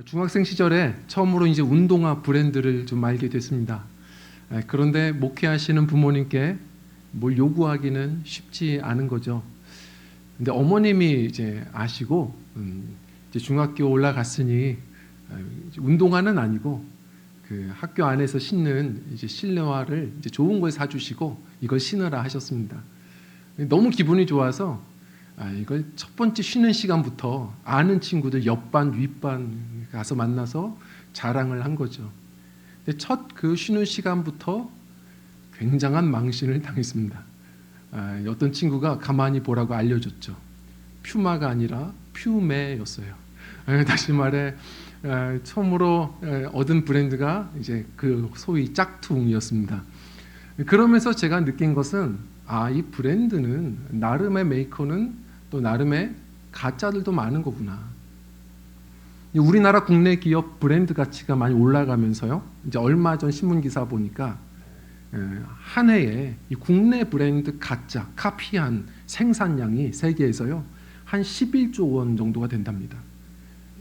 중학생 시절에 처음으로 이제 운동화 브랜드를 좀 알게 됐습니다. 그런데 목회하시는 부모님께 뭘 요구하기는 쉽지 않은 거죠. 근데 어머님이 이제 아시고 이제 중학교 올라갔으니 운동화는 아니고 그 학교 안에서 신는 이제 실내화를 이제 좋은 걸 사주시고 이걸 신으라 하셨습니다. 너무 기분이 좋아서 이걸 첫 번째 쉬는 시간부터 아는 친구들 옆반 윗반 가서 만나서 자랑을 한 거죠. 근데 첫 그 쉬는 시간부터 굉장한 망신을 당했습니다. 어떤 친구가 가만히 보라고 알려줬죠. 퓨마가 아니라 퓨메였어요. 다시 말해 처음으로 얻은 브랜드가 이제 그 소위 짝퉁이었습니다. 그러면서 제가 느낀 것은 이 브랜드는 나름의 메이커는 또 나름의 가짜들도 많은 거구나. 우리나라 국내 기업 브랜드 가치가 많이 올라가면서요. 이제 얼마 전 신문 기사 보니까 한 해에 이 국내 브랜드 가짜 카피한 생산량이 세계에서요 한 11조 원 정도가 된답니다.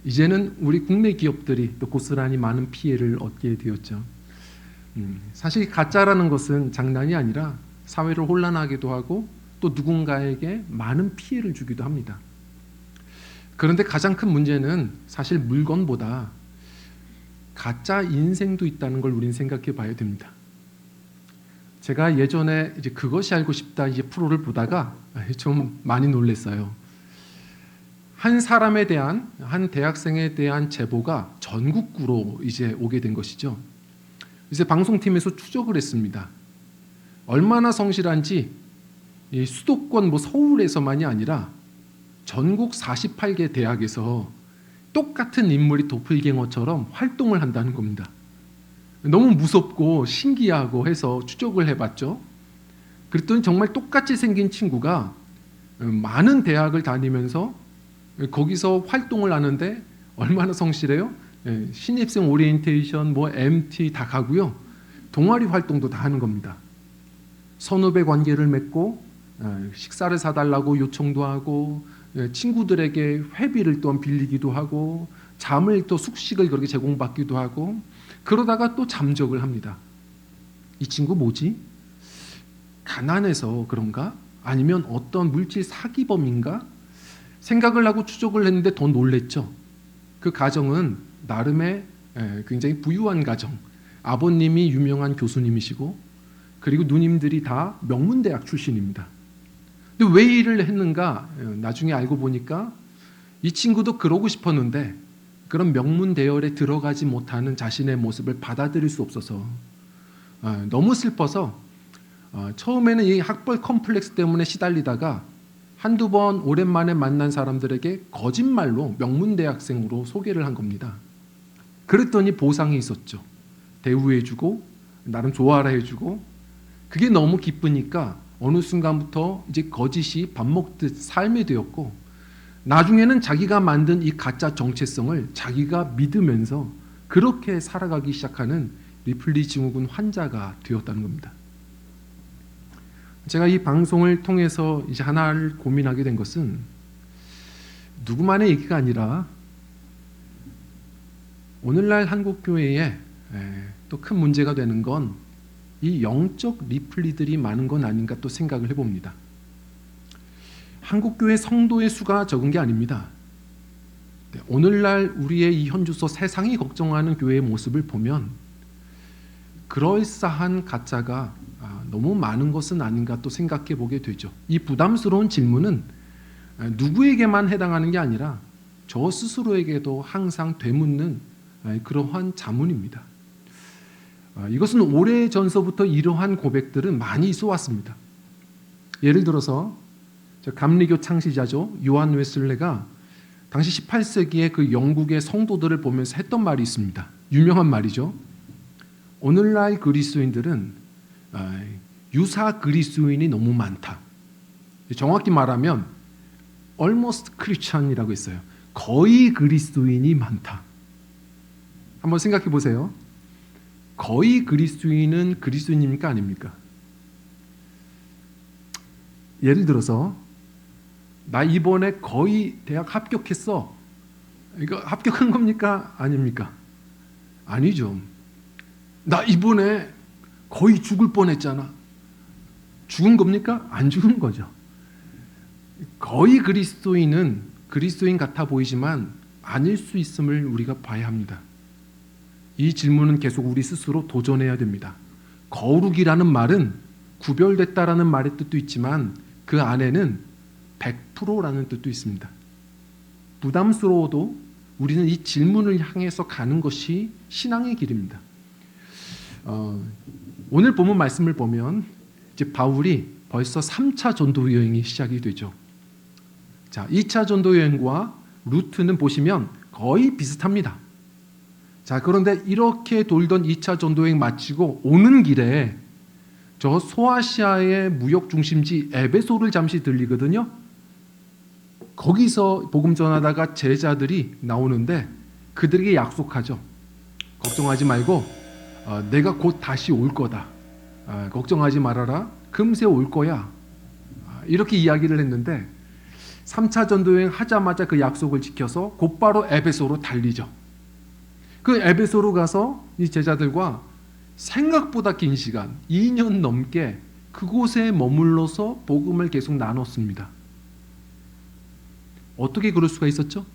이제는 우리 국내 기업들이 또 고스란히 많은 피해를 얻게 되었죠. 사실 가짜라는 것은 장난이 아니라 사회를 혼란하기도 하고 또 누군가에게 많은 피해를 주기도 합니다. 그런데 가장 큰 문제는 사실 물건보다 가짜 인생도 있다는 걸 우리는 생각해 봐야 됩니다. 제가 예전에 이제 그것이 알고 싶다 이제 프로를 보다가 좀 많이 놀랐어요. 한 사람에 대한 한 대학생에 대한 제보가 전국구로 이제 오게 된 것이죠. 이제 방송팀에서 추적을 했습니다. 얼마나 성실한지 이 수도권 서울에서만이 아니라 전국 48개 대학에서 똑같은 인물이 도플갱어처럼 활동을 한다는 겁니다. 너무 무섭고 신기하고 해서 추적을 해봤죠. 그랬더니 정말 똑같이 생긴 친구가 많은 대학을 다니면서 거기서 활동을 하는데 얼마나 성실해요? 신입생 오리엔테이션, MT 다 가고요. 동아리 활동도 다 하는 겁니다. 선후배 관계를 맺고 식사를 사달라고 요청도 하고 친구들에게 회비를 또한 빌리기도 하고 잠을 또 숙식을 그렇게 제공받기도 하고 그러다가 또 잠적을 합니다. 이 친구 뭐지? 가난해서 그런가? 아니면 어떤 물질 사기범인가? 생각을 하고 추적을 했는데 더 놀랬죠. 그 가정은 나름의 굉장히 부유한 가정. 아버님이 유명한 교수님이시고 그리고 누님들이 다 명문대학 출신입니다. 근데 왜 일을 했는가? 나중에 알고 보니까 이 친구도 그러고 싶었는데 그런 명문 대열에 들어가지 못하는 자신의 모습을 받아들일 수 없어서 너무 슬퍼서 처음에는 이 학벌 컴플렉스 때문에 시달리다가 한두 번 오랜만에 만난 사람들에게 거짓말로 명문대학생으로 소개를 한 겁니다. 그랬더니 보상이 있었죠. 대우해주고 나름 좋아라 해주고 그게 너무 기쁘니까 어느 순간부터 이제 거짓이 밥 먹듯 삶이 되었고 나중에는 자기가 만든 이 가짜 정체성을 자기가 믿으면서 그렇게 살아가기 시작하는 리플리 증후군 환자가 되었다는 겁니다. 제가 이 방송을 통해서 이제 하나를 고민하게 된 것은 누구만의 얘기가 아니라 오늘날 한국 교회에 또 큰 문제가 되는 건 이 영적 리플리들이 많은 건 아닌가 또 생각을 해봅니다. 한국교회 성도의 수가 적은 게 아닙니다. 오늘날 우리의 이 현주소 세상이 걱정하는 교회의 모습을 보면 그럴싸한 가짜가 너무 많은 것은 아닌가 또 생각해 보게 되죠. 이 부담스러운 질문은 누구에게만 해당하는 게 아니라 저 스스로에게도 항상 되묻는 그러한 자문입니다. 이것은 오래전서부터 이러한 고백들은 많이 있어 왔습니다. 예를 들어서 감리교 창시자죠. 요한 웨슬레가 당시 18세기에 그 영국의 성도들을 보면서 했던 말이 있습니다. 유명한 말이죠. 오늘날 그리스도인들은 유사 그리스도인이 너무 많다. 정확히 말하면 almost Christian이라고 했어요. 거의 그리스도인이 많다. 한번 생각해 보세요. 거의 그리스도인은 그리스도인입니까? 아닙니까? 예를 들어서 나 이번에 거의 대학 합격했어. 이거 합격한 겁니까? 아닙니까? 아니죠. 나 이번에 거의 죽을 뻔했잖아. 죽은 겁니까? 안 죽은 거죠. 거의 그리스도인 같아 보이지만 아닐 수 있음을 우리가 봐야 합니다. 이 질문은 계속 우리 스스로 도전해야 됩니다. 거룩이라는 말은 구별됐다라는 말의 뜻도 있지만 그 안에는 100%라는 뜻도 있습니다. 부담스러워도 우리는 이 질문을 향해서 가는 것이 신앙의 길입니다. 오늘 본문 말씀을 보면 이제 바울이 벌써 3차 전도 여행이 시작이 되죠. 자, 2차 전도 여행과 루트는 보시면 거의 비슷합니다. 자, 그런데 이렇게 돌던 2차 전도 여행 마치고 오는 길에 저 소아시아의 무역 중심지 에베소를 잠시 들리거든요. 거기서 복음 전하다가 제자들이 나오는데 그들에게 약속하죠. 걱정하지 말고 내가 곧 다시 올 거다. 걱정하지 말아라. 금세 올 거야. 이렇게 이야기를 했는데 3차 전도여행 하자마자 그 약속을 지켜서 곧바로 에베소로 달리죠. 그 에베소로 가서 이 제자들과 생각보다 긴 시간 2년 넘게 그곳에 머물러서 복음을 계속 나눴습니다. 어떻게 그럴 수가 있었죠?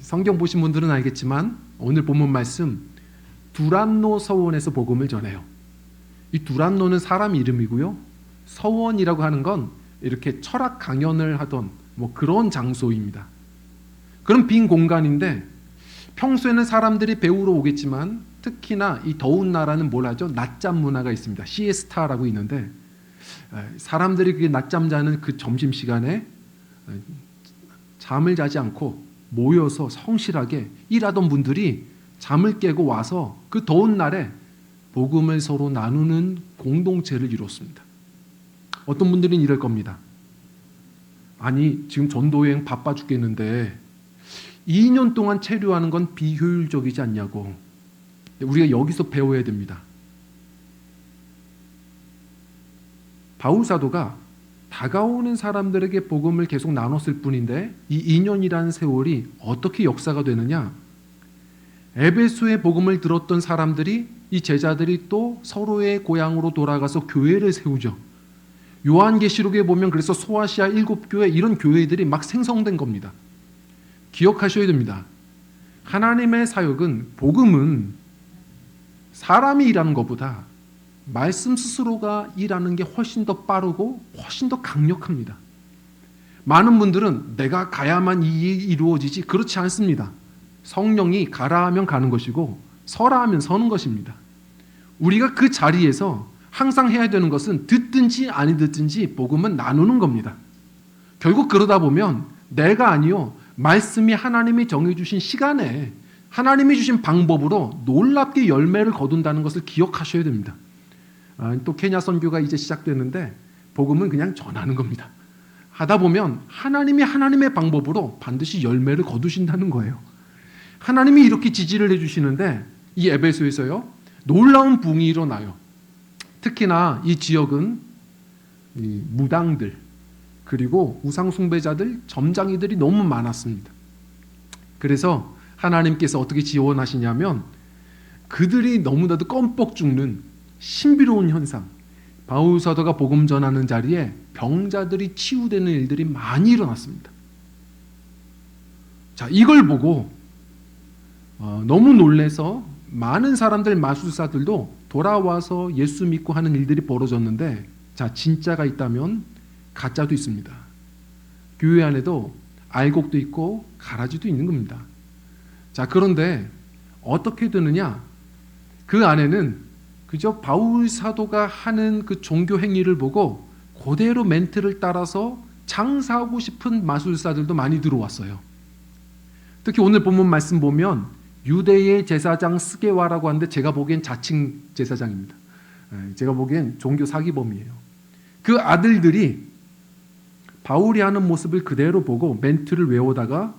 성경 보신 분들은 알겠지만 오늘 본문 말씀 두란노 서원에서 복음을 전해요. 이 두란노는 사람 이름이고요. 서원이라고 하는 건 이렇게 철학 강연을 하던 뭐 그런 장소입니다. 그런 빈 공간인데 평소에는 사람들이 배우러 오겠지만 특히나 이 더운 나라는 뭘 하죠? 낮잠 문화가 있습니다. 시에스타라고 있는데 사람들이 그 낮잠 자는 그 점심시간에 잠을 자지 않고 모여서 성실하게 일하던 분들이 잠을 깨고 와서 그 더운 날에 복음을 서로 나누는 공동체를 이뤘습니다. 어떤 분들은 이럴 겁니다. 아니 지금 전도여행 바빠 죽겠는데 2년 동안 체류하는 건 비효율적이지 않냐고. 우리가 여기서 배워야 됩니다. 바울 사도가 다가오는 사람들에게 복음을 계속 나눴을 뿐인데 이 2년이라는 세월이 어떻게 역사가 되느냐? 에베소의 복음을 들었던 사람들이 이 제자들이 또 서로의 고향으로 돌아가서 교회를 세우죠. 요한계시록에 보면 그래서 소아시아 7교회 이런 교회들이 막 생성된 겁니다. 기억하셔야 됩니다. 하나님의 사역은 복음은 사람이 일하는 것보다 말씀 스스로가 일하는 게 훨씬 더 빠르고 훨씬 더 강력합니다. 많은 분들은 내가 가야만 이 일이 이루어지지 그렇지 않습니다. 성령이 가라 하면 가는 것이고 서라 하면 서는 것입니다. 우리가 그 자리에서 항상 해야 되는 것은 듣든지 아니 듣든지 복음은 나누는 겁니다. 결국 그러다 보면 내가 아니요 말씀이 하나님이 정해주신 시간에 하나님이 주신 방법으로 놀랍게 열매를 거둔다는 것을 기억하셔야 됩니다. 또 케냐 선교가 이제 시작되는데 복음은 그냥 전하는 겁니다. 하다 보면 하나님이 하나님의 방법으로 반드시 열매를 거두신다는 거예요. 하나님이 이렇게 지지를 해주시는데 이 에베소에서요 놀라운 부흥이 일어나요. 특히나 이 지역은 이 무당들 그리고 우상 숭배자들 점장이들이 너무 많았습니다. 그래서 하나님께서 어떻게 지원하시냐면 그들이 너무나도 껌뻑 죽는 신비로운 현상, 바울 사도가 복음 전하는 자리에 병자들이 치유되는 일들이 많이 일어났습니다. 자, 이걸 보고 너무 놀래서 많은 사람들, 마술사들도 돌아와서 예수 믿고 하는 일들이 벌어졌는데, 자, 진짜가 있다면 가짜도 있습니다. 교회 안에도 알곡도 있고 가라지도 있는 겁니다. 자, 그런데 어떻게 되느냐? 그 안에는 그저 바울 사도가 하는 그 종교 행위를 보고 그대로 멘트를 따라서 장사하고 싶은 마술사들도 많이 들어왔어요. 특히 오늘 본문 말씀 보면 유대의 제사장 스게와라고 하는데 제가 보기엔 자칭 제사장입니다. 제가 보기엔 종교 사기범이에요. 그 아들들이 바울이 하는 모습을 그대로 보고 멘트를 외우다가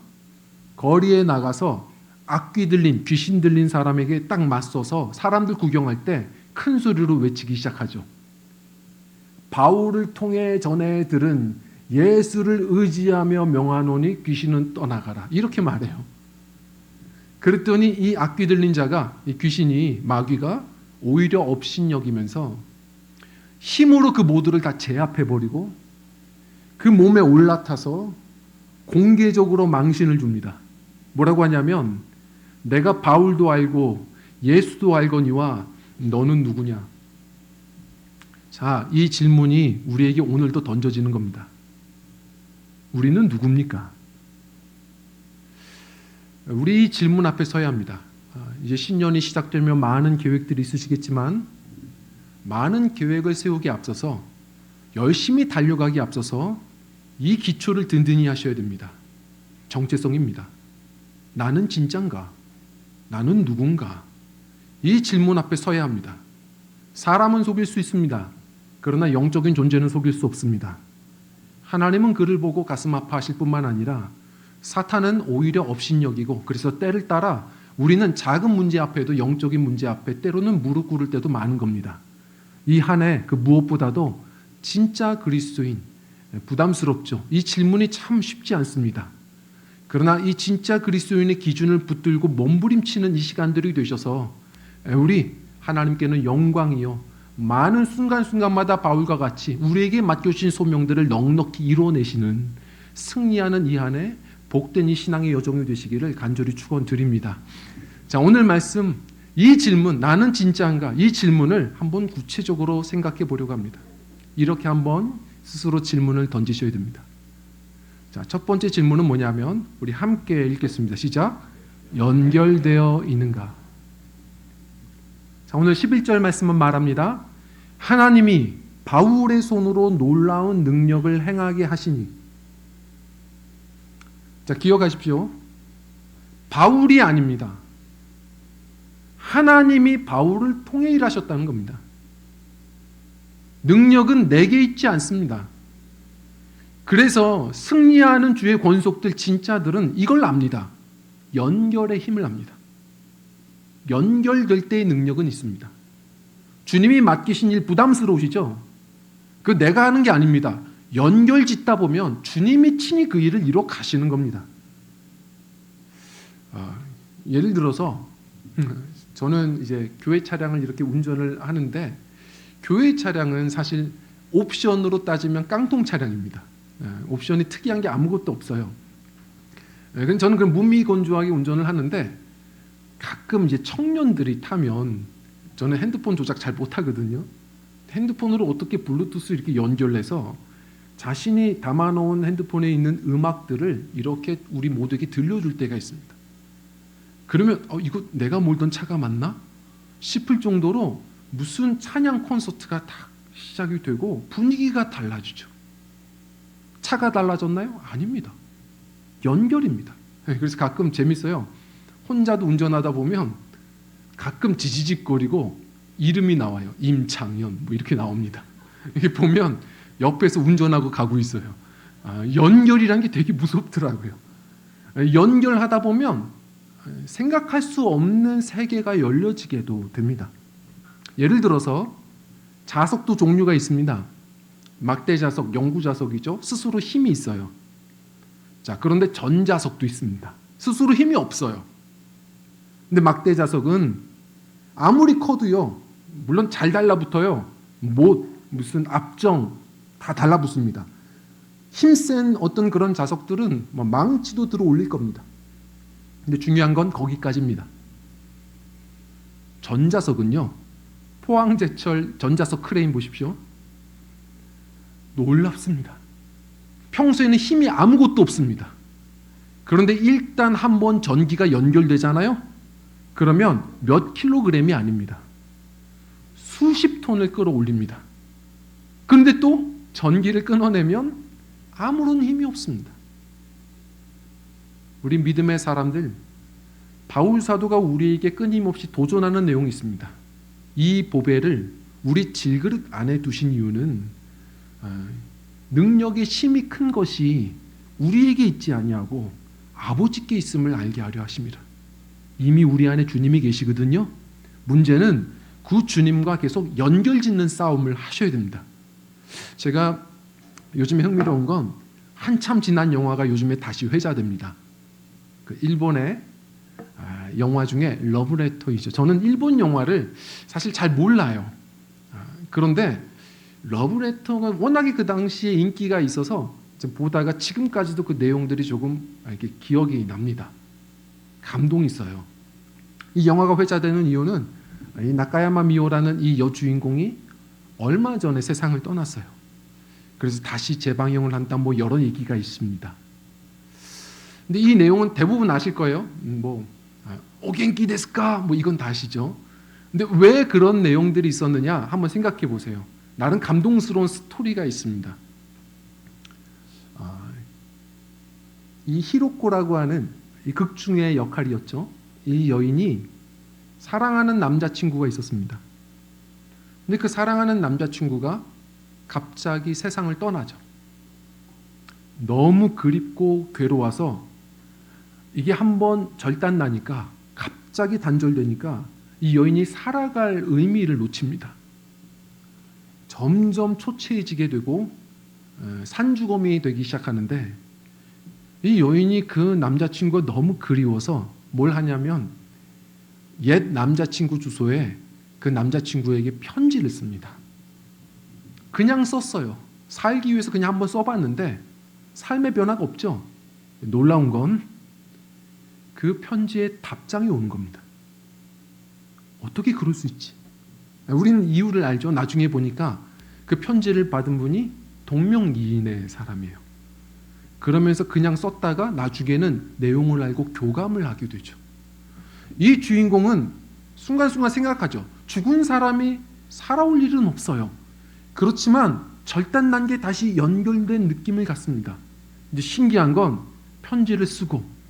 거리에 나가서 악귀 들린, 귀신 들린 사람에게 딱 맞서서 사람들 구경할 때 큰 소리로 외치기 시작하죠. 바울을 통해 전해 들은 예수를 의지하며 명하노니 귀신은 떠나가라. 이렇게 말해요. 그랬더니 이 악귀 들린 자가, 이 귀신이, 마귀가 오히려 업신여기면서 힘으로 그 모두를 다 제압해버리고 그 몸에 올라타서 공개적으로 망신을 줍니다. 뭐라고 하냐면 내가 바울도 알고 예수도 알거니와 너는 누구냐? 자, 이 질문이 우리에게 오늘도 던져지는 겁니다. 우리는 누굽니까? 우리 이 질문 앞에 서야 합니다. 이제 신년이 시작되면 많은 계획들이 있으시겠지만 많은 계획을 세우기에 앞서서 열심히 달려가기에 앞서서 이 기초를 든든히 하셔야 됩니다. 정체성입니다. 나는 진짠가? 나는 누군가? 이 질문 앞에 서야 합니다. 사람은 속일 수 있습니다. 그러나 영적인 존재는 속일 수 없습니다. 하나님은 그를 보고 가슴 아파하실 뿐만 아니라 사탄은 오히려 업신여기고 그래서 때를 따라 우리는 작은 문제 앞에도 영적인 문제 앞에 때로는 무릎 꿇을 때도 많은 겁니다. 이 한 해 그 무엇보다도 진짜 그리스도인, 부담스럽죠. 이 질문이 참 쉽지 않습니다. 그러나 이 진짜 그리스도인의 기준을 붙들고 몸부림치는 이 시간들이 되셔서 우리 하나님께는 영광이요 많은 순간순간마다 바울과 같이 우리에게 맡겨주신 소명들을 넉넉히 이루어내시는 승리하는 이 한 해 복된 이 신앙의 여정이 되시기를 간절히 축원드립니다. 자, 오늘 말씀 이 질문 나는 진짜인가? 이 질문을 한번 구체적으로 생각해 보려고 합니다. 이렇게 한번 스스로 질문을 던지셔야 됩니다. 자, 첫 번째 질문은 뭐냐면 우리 함께 읽겠습니다. 시작. 연결되어 있는가? 자, 오늘 11절 말씀은 말합니다. 하나님이 바울의 손으로 놀라운 능력을 행하게 하시니. 자, 기억하십시오. 바울이 아닙니다. 하나님이 바울을 통해 일하셨다는 겁니다. 능력은 내게 있지 않습니다. 그래서 승리하는 주의 권속들 진짜들은 이걸 압니다. 연결의 힘을 압니다. 연결될 때의 능력은 있습니다. 주님이 맡기신 일 부담스러우시죠? 그 내가 하는 게 아닙니다. 연결 짓다 보면 주님이 친히 그 일을 이뤄 가시는 겁니다. 예를 들어서 저는 이제 교회 차량을 이렇게 운전을 하는데 교회 차량은 사실 옵션으로 따지면 깡통 차량입니다. 옵션이 특이한 게 아무것도 없어요. 저는 그 무미건조하게 운전을 하는데 가끔 이제 청년들이 타면 저는 핸드폰 조작 잘 못하거든요. 핸드폰으로 어떻게 블루투스 이렇게 연결해서 자신이 담아놓은 핸드폰에 있는 음악들을 이렇게 우리 모두에게 들려줄 때가 있습니다. 그러면 이거 내가 몰던 차가 맞나? 싶을 정도로 무슨 찬양 콘서트가 딱 시작이 되고 분위기가 달라지죠. 차가 달라졌나요? 아닙니다. 연결입니다. 그래서 가끔 재밌어요. 혼자도 운전하다 보면 가끔 지지직거리고 이름이 나와요. 임창현 뭐 이렇게 나옵니다. 이렇게 보면 옆에서 운전하고 가고 있어요. 연결이란 게 되게 무섭더라고요. 연결하다 보면 생각할 수 없는 세계가 열려지게도 됩니다. 예를 들어서 자석도 종류가 있습니다. 막대자석, 영구자석이죠. 스스로 힘이 있어요. 자, 그런데 전자석도 있습니다. 스스로 힘이 없어요. 근데 막대자석은 아무리 커도요, 물론 잘 달라붙어요. 못, 무슨 압정 다 달라붙습니다. 힘센 어떤 그런 자석들은 뭐 망치도 들어 올릴 겁니다. 근데 중요한 건 거기까지입니다. 전자석은요, 포항제철 전자석 크레인 보십시오. 놀랍습니다. 평소에는 힘이 아무것도 없습니다. 그런데 일단 한번 전기가 연결되잖아요. 그러면 몇 킬로그램이 아닙니다. 수십 톤을 끌어올립니다. 그런데 또 전기를 끊어내면 아무런 힘이 없습니다. 우리 믿음의 사람들, 바울 사도가 우리에게 끊임없이 도전하는 내용이 있습니다. 이 보배를 우리 질그릇 안에 두신 이유는 능력의 힘이 큰 것이 우리에게 있지 아니하고 아버지께 있음을 알게 하려 하십니다. 이미 우리 안에 주님이 계시거든요. 문제는 그 주님과 계속 연결짓는 싸움을 하셔야 됩니다. 제가 요즘에 흥미로운 건 한참 지난 영화가 요즘에 다시 회자됩니다. 그 일본의 영화 중에 러브레터이죠. 저는 일본 영화를 사실 잘 몰라요. 그런데 러브레터가 워낙에 그 당시에 인기가 있어서 보다가 지금까지도 그 내용들이 조금 이렇게 기억이 납니다. 감동이 있어요. 이 영화가 회자되는 이유는 이 나카야마 미오라는 이 여주인공이 얼마 전에 세상을 떠났어요. 그래서 다시 재방영을 한다 뭐 여러 얘기가 있습니다. 근데 이 내용은 대부분 아실 거예요. 오겐키 데스까? 뭐 이건 다 아시죠. 근데 왜 그런 내용들이 있었느냐 한번 생각해 보세요. 나름 감동스러운 스토리가 있습니다. 이 히로코라고 하는 이 극 중의 역할이었죠. 이 여인이 사랑하는 남자친구가 있었습니다. 근데 그 사랑하는 남자친구가 갑자기 세상을 떠나죠. 너무 그립고 괴로워서 이게 한번 절단 나니까 갑자기 단절되니까 이 여인이 살아갈 의미를 놓칩니다. 점점 초췌해지게 되고 산주검이 되기 시작하는데 이 여인이 그 남자친구가 너무 그리워서 뭘 하냐면 옛 남자친구 주소에 그 남자친구에게 편지를 씁니다. 그냥 썼어요. 살기 위해서 그냥 한번 써봤는데 삶의 변화가 없죠. 놀라운 건 그 편지에 답장이 오는 겁니다. 어떻게 그럴 수 있지? 우리는 이유를 알죠. 나중에 보니까 그 편지를 받은 분이 동명이인의 사람이에요. 그러면서 그냥 썼다가 나중에는 내용을 알고 교감을 하게 되죠. 이 주인공은 순간순간 생각하죠. 죽은 사람이 살아올 일은 없어요. 그렇지만 절단난 게 다시 연결된 느낌을 갖습니다. 이제 신기한 건 편지를 쓰고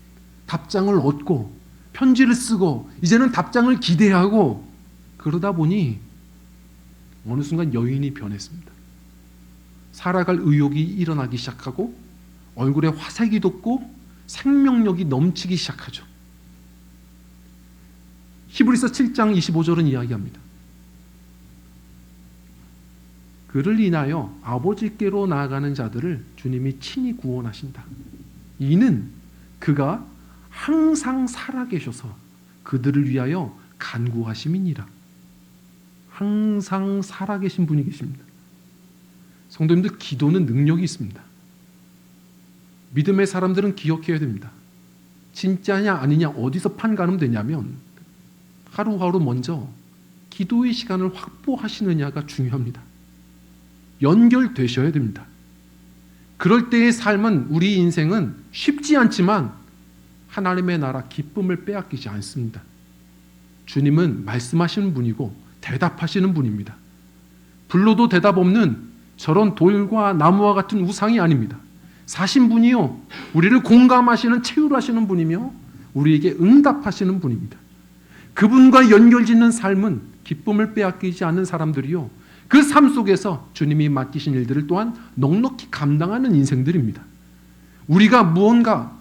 답장을 얻고 편지를 쓰고 이제는 답장을 기대하고 그러다 보니 어느 순간 여인이 변했습니다. 살아갈 의욕이 일어나기 시작하고 얼굴에 화색이 돋고 생명력이 넘치기 시작하죠. 히브리서 7장 25절은 이야기합니다. 그를 인하여 아버지께로 나아가는 자들을 주님이 친히 구원하신다. 이는 그가 항상 살아계셔서 그들을 위하여 간구하심이니라. 항상 살아계신 분이 계십니다. 성도님들, 기도는 능력이 있습니다. 믿음의 사람들은 기억해야 됩니다. 진짜냐 아니냐 어디서 판가름 되냐면 하루하루 먼저 기도의 시간을 확보하시느냐가 중요합니다. 연결되셔야 됩니다. 그럴 때의 삶은, 우리 인생은 쉽지 않지만 하나님의 나라 기쁨을 빼앗기지 않습니다. 주님은 말씀하시는 분이고 대답하시는 분입니다. 불러도 대답 없는 저런 돌과 나무와 같은 우상이 아닙니다. 사신 분이요, 우리를 공감하시는, 체휼하시는 분이며 우리에게 응답하시는 분입니다. 그분과 연결짓는 삶은 기쁨을 빼앗기지 않는 사람들이요, 그 삶 속에서 주님이 맡기신 일들을 또한 넉넉히 감당하는 인생들입니다. 우리가 무언가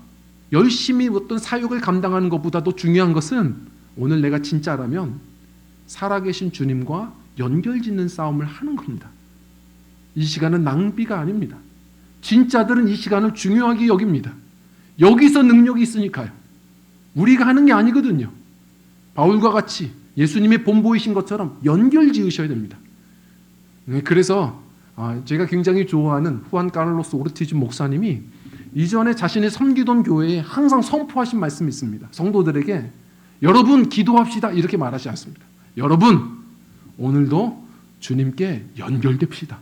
열심히 어떤 사역을 감당하는 것보다도 중요한 것은 오늘 내가 진짜라면 살아계신 주님과 연결짓는 싸움을 하는 겁니다. 이 시간은 낭비가 아닙니다. 진짜들은 이 시간을 중요하게 여깁니다. 여기서 능력이 있으니까요. 우리가 하는 게 아니거든요. 바울과 같이 예수님의 본보이신 것처럼 연결 지으셔야 됩니다. 그래서 제가 굉장히 좋아하는 후안 카를로스 오르티즈 목사님이 이전에 자신의 섬기던 교회에 항상 선포하신 말씀이 있습니다. 성도들에게 여러분 기도합시다 이렇게 말하지 않습니다. 여러분 오늘도 주님께 연결됩시다.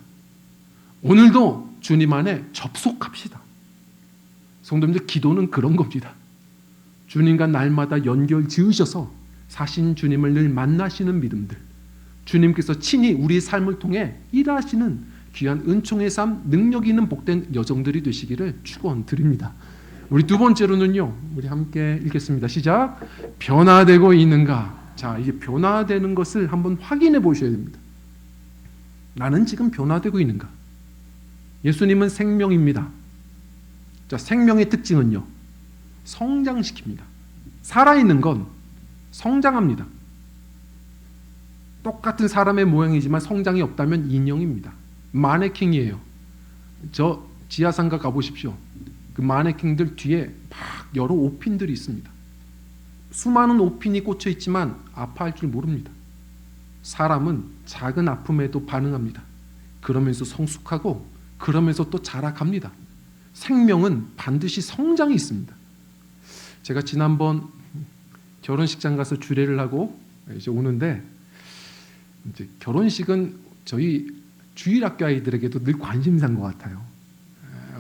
오늘도 주님 안에 접속합시다. 성도님들, 기도는 그런 겁니다. 주님과 날마다 연결 지으셔서 사신 주님을 늘 만나시는 믿음들, 주님께서 친히 우리의 삶을 통해 일하시는 귀한 은총의 삶, 능력 있는 복된 여정들이 되시기를 축원드립니다. 우리 두 번째로는요, 우리 함께 읽겠습니다. 시작. 변화되고 있는가? 자, 이게 변화되는 것을 한번 확인해 보셔야 됩니다. 나는 지금 변화되고 있는가? 예수님은 생명입니다. 자, 생명의 특징은요, 성장시킵니다. 살아있는 건 성장합니다. 똑같은 사람의 모양이지만 성장이 없다면 인형입니다. 마네킹이에요. 저 지하상가 가보십시오. 그 마네킹들 뒤에 막 여러 옷핀들이 있습니다. 수많은 옷핀이 꽂혀 있지만 아파할 줄 모릅니다. 사람은 작은 아픔에도 반응합니다. 그러면서 성숙하고 그러면서 또 자라갑니다. 생명은 반드시 성장이 있습니다. 제가 지난번 결혼식장 가서 주례를 하고 이제 오는데, 이제 결혼식은 저희 주일학교 아이들에게도 늘 관심사인 것 같아요.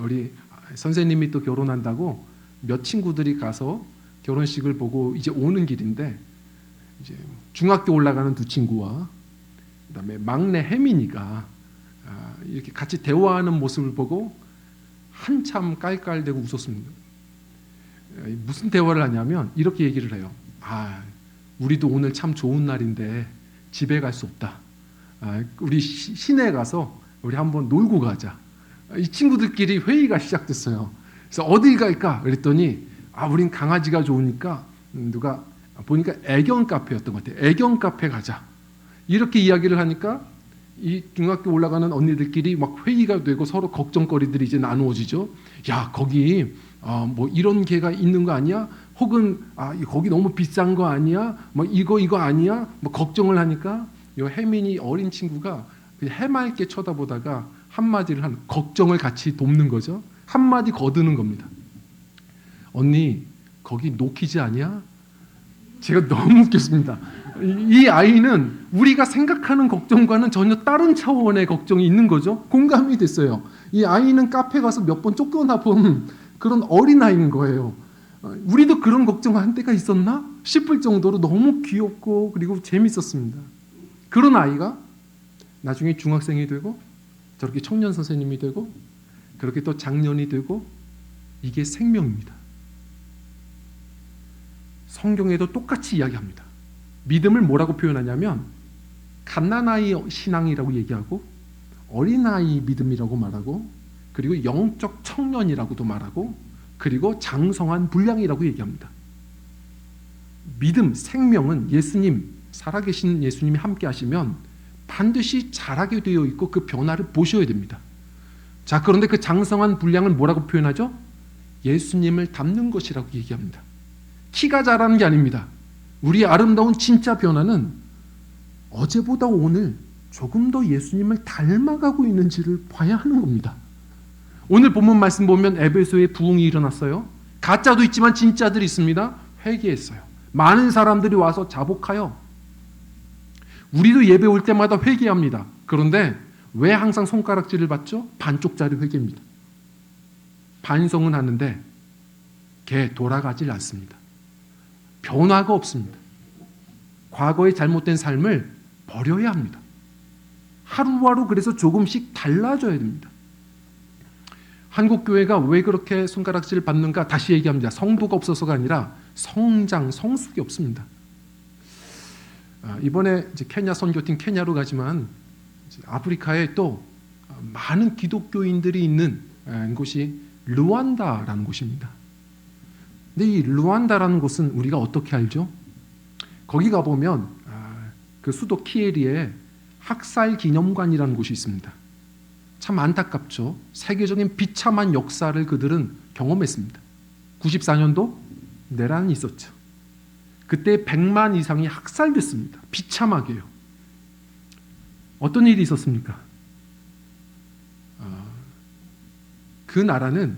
우리 선생님이 또 결혼한다고 몇 친구들이 가서 결혼식을 보고 이제 오는 길인데, 이제 중학교 올라가는 두 친구와 그다음에 막내 혜민이가 이렇게 같이 대화하는 모습을 보고 한참 깔깔대고 웃었습니다. 무슨 대화를 하냐면 이렇게 얘기를 해요. 우리도 오늘 참 좋은 날인데 집에 갈 수 없다. 우리 시내 가서 우리 한번 놀고 가자. 이 친구들끼리 회의가 시작됐어요. 그래서 어딜 갈까? 그랬더니 우린 강아지가 좋으니까 누가 보니까 애견 카페였던 것 같아요. 애견 카페 가자. 이렇게 이야기를 하니까 이 중학교 올라가는 언니들끼리 막 회의가 되고 서로 걱정거리들이 이제 나누어지죠. 야, 거기 뭐 이런 개가 있는 거 아니야? 혹은 거기 너무 비싼 거 아니야? 뭐 이거 아니야? 뭐 걱정을 하니까 이 혜민이 어린 친구가 그냥 해맑게 쳐다보다가 한마디를 하는, 걱정을 같이 돕는 거죠. 한마디 거드는 겁니다. 언니, 거기 노키즈 아니야? 제가 너무 웃겼습니다. 이 아이는 우리가 생각하는 걱정과는 전혀 다른 차원의 걱정이 있는 거죠. 공감이 됐어요. 이 아이는 카페 가서 몇 번 쫓겨나 본 그런 어린아이인 거예요. 우리도 그런 걱정한 때가 있었나 싶을 정도로 너무 귀엽고 그리고 재밌었습니다. 그런 아이가 나중에 중학생이 되고 저렇게 청년 선생님이 되고 그렇게 또 장년이 되고, 이게 생명입니다. 성경에도 똑같이 이야기합니다. 믿음을 뭐라고 표현하냐면 갓난아이 신앙이라고 얘기하고, 어린아이 믿음이라고 말하고, 그리고 영적 청년이라고도 말하고, 그리고 장성한 분량이라고 얘기합니다. 믿음, 생명은 예수님, 살아계신 예수님이 함께 하시면 반드시 자라게 되어 있고 그 변화를 보셔야 됩니다. 자, 그런데 그 장성한 분량을 뭐라고 표현하죠? 예수님을 닮는 것이라고 얘기합니다. 키가 자라는 게 아닙니다. 우리의 아름다운 진짜 변화는 어제보다 오늘 조금 더 예수님을 닮아가고 있는지를 봐야 하는 겁니다. 오늘 본문 말씀 보면 에베소에 부흥이 일어났어요. 가짜도 있지만 진짜들이 있습니다. 회개했어요. 많은 사람들이 와서 자복하여, 우리도 예배 올 때마다 회개합니다. 그런데 왜 항상 손가락질을 받죠? 반쪽짜리 회개입니다. 반성은 하는데 걔 돌아가질 않습니다. 변화가 없습니다. 과거의 잘못된 삶을 버려야 합니다. 하루하루 그래서 조금씩 달라져야 됩니다. 한국교회가 왜 그렇게 손가락질을 받는가? 다시 얘기합니다. 성도가 없어서가 아니라 성장, 성숙이 없습니다. 이번에 이제 케냐 선교팀 케냐로 가지만 아프리카에 또 많은 기독교인들이 있는 곳이 르완다라는 곳입니다. 근데 이 르완다라는 곳은 우리가 어떻게 알죠? 거기 가보면 그 수도 키에리에 학살 기념관이라는 곳이 있습니다. 참 안타깝죠. 세계적인 비참한 역사를 그들은 경험했습니다. 94년도 내란이 있었죠. 그때 100만 이상이 학살됐습니다. 비참하게요. 어떤 일이 있었습니까? 그 나라는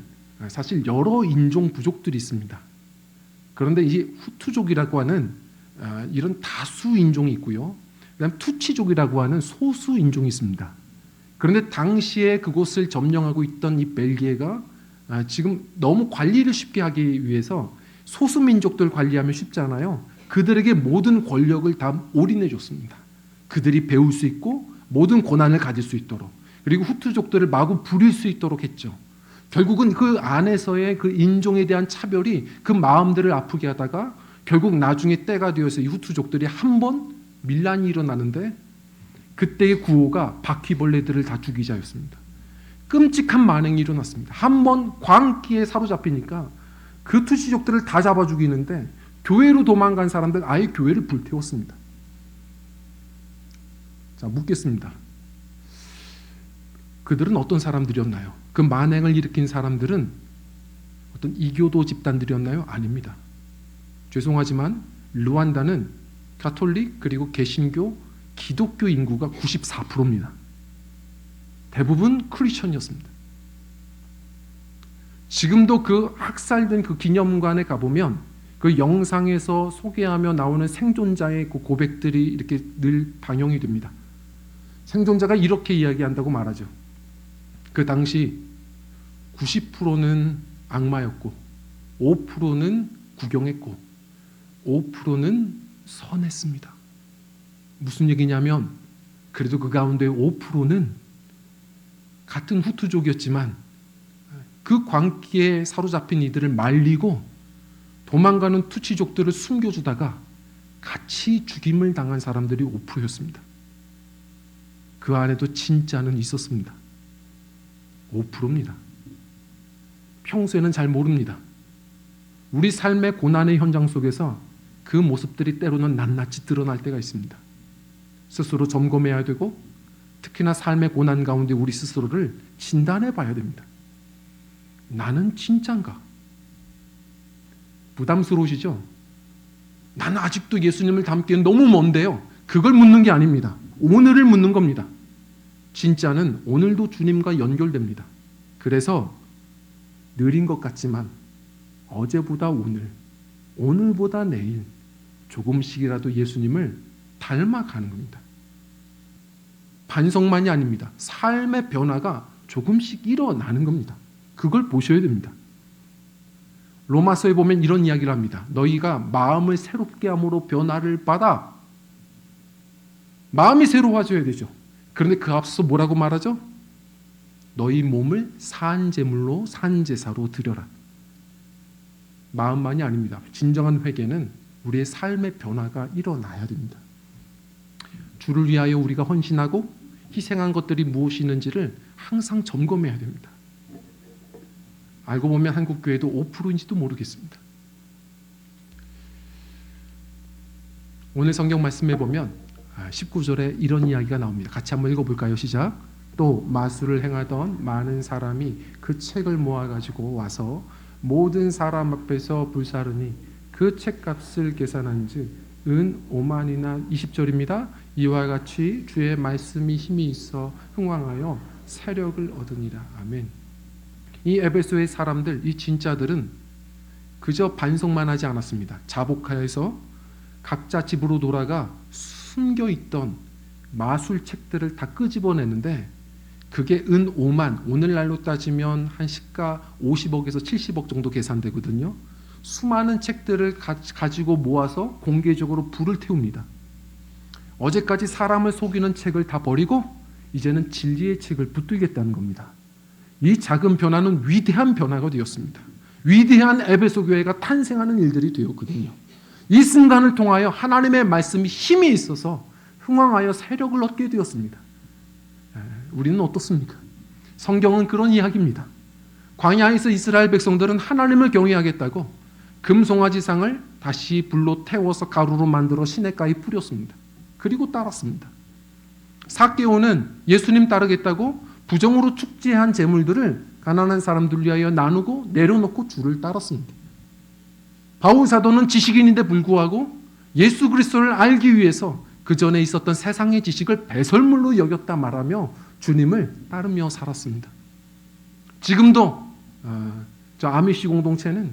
사실 여러 인종 부족들이 있습니다. 그런데 이 후투족이라고 하는 이런 다수 인종이 있고요. 그다음 투치족이라고 하는 소수 인종이 있습니다. 그런데 당시에 그곳을 점령하고 있던 이 벨기에가 지금 너무 관리를 쉽게 하기 위해서 소수민족들 관리하면 쉽잖아요. 그들에게 모든 권력을 다 올인해 줬습니다. 그들이 배울 수 있고 모든 권한을 가질 수 있도록, 그리고 후투족들을 마구 부릴 수 있도록 했죠. 결국은 그 안에서의 그 인종에 대한 차별이 그 마음들을 아프게 하다가 결국 나중에 때가 되어서 이 후투족들이 한 번 밀란이 일어나는데, 그때의 구호가 바퀴벌레들을 다 죽이자였습니다. 끔찍한 만행이 일어났습니다. 한 번 광기에 사로잡히니까 그 투시족들을 다 잡아 죽이는데 교회로 도망간 사람들 아예 교회를 불태웠습니다. 자, 묻겠습니다. 그들은 어떤 사람들이었나요? 그 만행을 일으킨 사람들은 어떤 이교도 집단들이었나요? 아닙니다. 죄송하지만 르완다는 가톨릭 그리고 개신교, 기독교 인구가 94%입니다. 대부분 크리스천이었습니다. 지금도 그 학살된 그 기념관에 가보면 그 영상에서 소개하며 나오는 생존자의 그 고백들이 이렇게 늘 방영이 됩니다. 생존자가 이렇게 이야기한다고 말하죠. 그 당시 90%는 악마였고 5%는 구경했고 5%는 선했습니다. 무슨 얘기냐면 그래도 그 가운데 5%는 같은 후투족이었지만 그 광기에 사로잡힌 이들을 말리고 도망가는 투치족들을 숨겨주다가 같이 죽임을 당한 사람들이 5%였습니다. 그 안에도 진짜는 있었습니다. 5%입니다. 평소에는 잘 모릅니다. 우리 삶의 고난의 현장 속에서 그 모습들이 때로는 낱낱이 드러날 때가 있습니다. 스스로 점검해야 되고 특히나 삶의 고난 가운데 우리 스스로를 진단해 봐야 됩니다. 나는 진짠가? 부담스러우시죠? 나는 아직도 예수님을 닮기엔 너무 먼데요. 그걸 묻는 게 아닙니다. 오늘을 묻는 겁니다. 진짜는 오늘도 주님과 연결됩니다. 그래서 느린 것 같지만 어제보다 오늘, 오늘보다 내일 조금씩이라도 예수님을 닮아가는 겁니다. 반성만이 아닙니다. 삶의 변화가 조금씩 일어나는 겁니다. 그걸 보셔야 됩니다. 로마서에 보면 이런 이야기를 합니다. 너희가 마음을 새롭게 함으로 변화를 받아. 마음이 새로워져야 되죠. 그런데 그 앞서 뭐라고 말하죠? 너희 몸을 산제물로 산제사로 드려라. 마음만이 아닙니다. 진정한 회개는 우리의 삶의 변화가 일어나야 됩니다. 주를 위하여 우리가 헌신하고 희생한 것들이 무엇이 있는지를 항상 점검해야 됩니다. 알고 보면 한국 교회도 5%인지도 모르겠습니다. 오늘 성경 말씀에 보면 19절에 이런 이야기가 나옵니다. 같이 한번 읽어볼까요? 시작. 또 마술을 행하던 많은 사람이 그 책을 모아가지고 와서 모든 사람 앞에서 불사르니 그 책값을 계산한즉 은 5만이나 20절입니다. 이와 같이 주의 말씀이 힘이 있어 흥왕하여 세력을 얻으니라. 아멘. 이 에베소의 사람들, 이 진짜들은 그저 반성만 하지 않았습니다. 자복하여서 각자 집으로 돌아가 숨겨있던 마술책들을 다 끄집어내는데 그게 은 5만, 오늘날로 따지면 한 시가 50억에서 70억 정도 계산되거든요. 수많은 책들을 가지고 모아서 공개적으로 불을 태웁니다. 어제까지 사람을 속이는 책을 다 버리고 이제는 진리의 책을 붙들겠다는 겁니다. 이 작은 변화는 위대한 변화가 되었습니다. 위대한 에베소 교회가 탄생하는 일들이 되었거든요. 이 순간을 통하여 하나님의 말씀이 힘이 있어서 흥왕하여 세력을 얻게 되었습니다. 우리는 어떻습니까? 성경은 그런 이야기입니다. 광야에서 이스라엘 백성들은 하나님을 경외하겠다고 금송아지상을 다시 불로 태워서 가루로 만들어 시냇가에 뿌렸습니다. 그리고 따랐습니다. 삭개오는 예수님 따르겠다고 부정으로 축제한 재물들을 가난한 사람들 위하여 나누고 내려놓고 주를 따랐습니다. 바울 사도는 지식인인데 불구하고 예수 그리스도를 알기 위해서 그 전에 있었던 세상의 지식을 배설물로 여겼다 말하며 주님을 따르며 살았습니다. 지금도 저 아미시 공동체는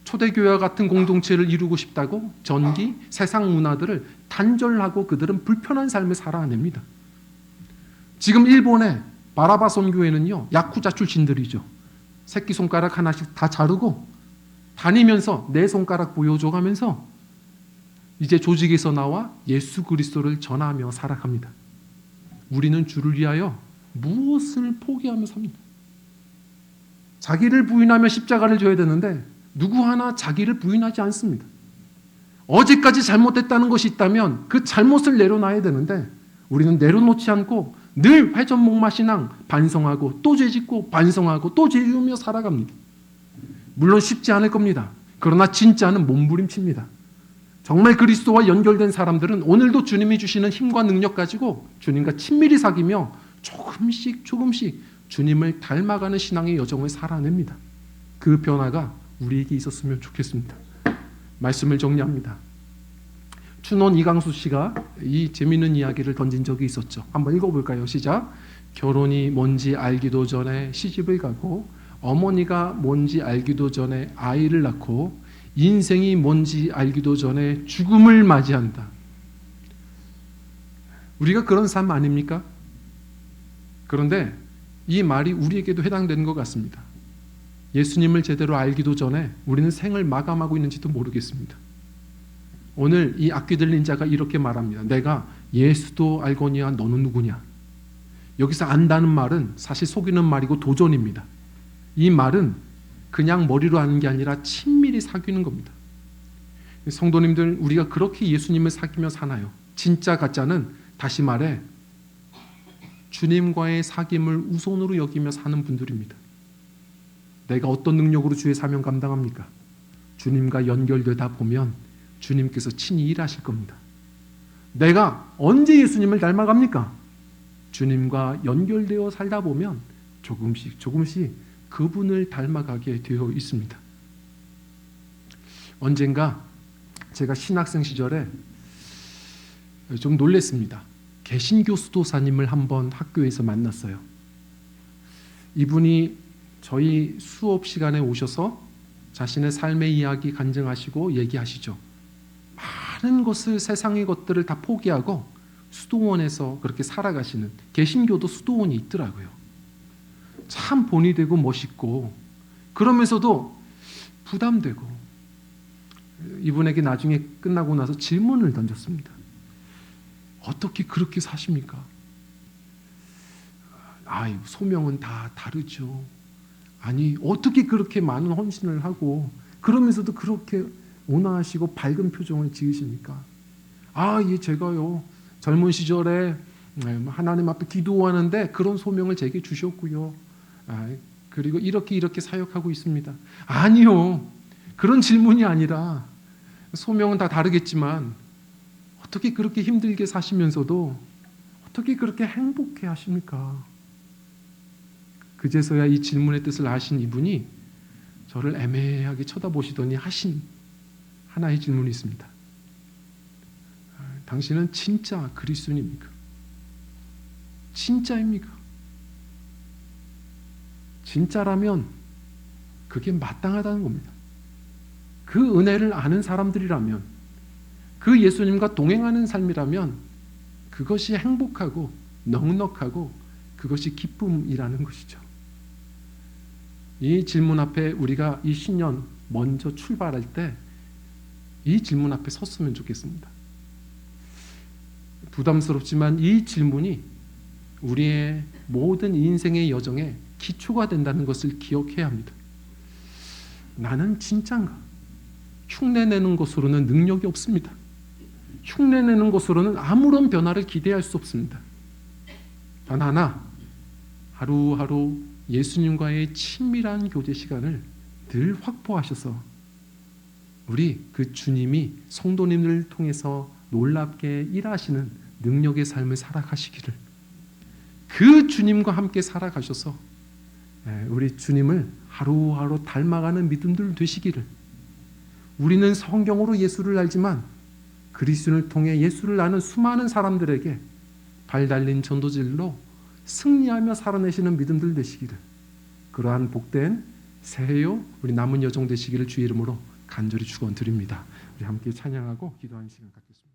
초대교회와 같은 공동체를 이루고 싶다고 전기, 세상 문화들을 단절하고 그들은 불편한 삶을 살아냅니다. 지금 일본의 바라바손 교회는요, 야쿠자 출신들이죠. 새끼손가락 하나씩 다 자르고 다니면서 내 손가락 보여줘 가면서 이제 조직에서 나와 예수 그리스도를 전하며 살아갑니다. 우리는 주를 위하여 무엇을 포기하며 삽니다. 자기를 부인하며 십자가를 져야 되는데 누구 하나 자기를 부인하지 않습니다. 어제까지 잘못했다는 것이 있다면 그 잘못을 내려놔야 되는데 우리는 내려놓지 않고 늘 회전목마신앙 반성하고 또 죄짓고 반성하고 또 죄지으며 살아갑니다. 물론 쉽지 않을 겁니다. 그러나 진짜는 몸부림칩니다. 정말 그리스도와 연결된 사람들은 오늘도 주님이 주시는 힘과 능력 가지고 주님과 친밀히 사귀며 조금씩 주님을 닮아가는 신앙의 여정을 살아냅니다. 그 변화가 우리에게 있었으면 좋겠습니다. 말씀을 정리합니다. 춘원 이강수 씨가 이 재미있는 이야기를 던진 적이 있었죠. 한번 읽어볼까요? 시작. 결혼이 뭔지 알기도 전에 시집을 가고, 어머니가 뭔지 알기도 전에 아이를 낳고, 인생이 뭔지 알기도 전에 죽음을 맞이한다. 우리가 그런 삶 아닙니까? 그런데 이 말이 우리에게도 해당되는 것 같습니다. 예수님을 제대로 알기도 전에 우리는 생을 마감하고 있는지도 모르겠습니다. 오늘 이 악귀 들린 자가 이렇게 말합니다. 내가 예수도 알거니와 너는 누구냐? 여기서 안다는 말은 사실 속이는 말이고 도전입니다. 이 말은 그냥 머리로 하는 게 아니라 친밀히 사귀는 겁니다. 성도님들, 우리가 그렇게 예수님을 사귀며 사나요? 진짜 가짜는 다시 말해 주님과의 사귐을 우선으로 여기며 사는 분들입니다. 내가 어떤 능력으로 주의 사명 감당합니까? 주님과 연결되다 보면 주님께서 친히 일하실 겁니다. 내가 언제 예수님을 닮아갑니까? 주님과 연결되어 살다 보면 조금씩 그분을 닮아가게 되어 있습니다. 언젠가 제가 신학생 시절에 좀 놀랬습니다. 개신교 수도사님을 한번 학교에서 만났어요. 이분이 저희 수업 시간에 오셔서 자신의 삶의 이야기 간증하시고 얘기하시죠. 많은 것을, 세상의 것들을 다 포기하고 수도원에서 그렇게 살아가시는, 개신교도 수도원이 있더라고요. 참 본이 되고 멋있고, 그러면서도 부담되고. 이분에게 나중에 끝나고 나서 질문을 던졌습니다. 어떻게 그렇게 사십니까? 소명은 다 다르죠. 아니, 어떻게 그렇게 많은 헌신을 하고 그러면서도 그렇게 온화하시고 밝은 표정을 지으십니까? 제가요 젊은 시절에 하나님 앞에 기도하는데 그런 소명을 제게 주셨고요. 그리고 이렇게 사역하고 있습니다. 아니요, 그런 질문이 아니라 소명은 다 다르겠지만 어떻게 그렇게 힘들게 사시면서도 어떻게 그렇게 행복해 하십니까? 그제서야 이 질문의 뜻을 아신 이분이 저를 애매하게 쳐다보시더니 하신 하나의 질문이 있습니다. 당신은 진짜 그리스도인입니까? 진짜입니까? 진짜라면 그게 마땅하다는 겁니다. 그 은혜를 아는 사람들이라면, 그 예수님과 동행하는 삶이라면 그것이 행복하고 넉넉하고 그것이 기쁨이라는 것이죠. 이 질문 앞에 우리가 이 신년 먼저 출발할 때 이 질문 앞에 섰으면 좋겠습니다. 부담스럽지만 이 질문이 우리의 모든 인생의 여정에 기초가 된다는 것을 기억해야 합니다. 나는 진짠가? 흉내내는 것으로는 능력이 없습니다. 흉내내는 것으로는 아무런 변화를 기대할 수 없습니다. 단 하나, 하루하루 예수님과의 친밀한 교제 시간을 늘 확보하셔서 우리 그 주님이 성도님들을 통해서 놀랍게 일하시는 능력의 삶을 살아가시기를, 그 주님과 함께 살아가셔서 우리 주님을 하루하루 닮아가는 믿음들 되시기를, 우리는 성경으로 예수를 알지만 그리스도를 통해 예수를 아는 수많은 사람들에게 발 달린 전도질로 승리하며 살아내시는 믿음들 되시기를, 그러한 복된 새해요 우리 남은 여정 되시기를 주의 이름으로 간절히 축원드립니다. 우리 함께 찬양하고 기도하는 시간 갖겠습니다.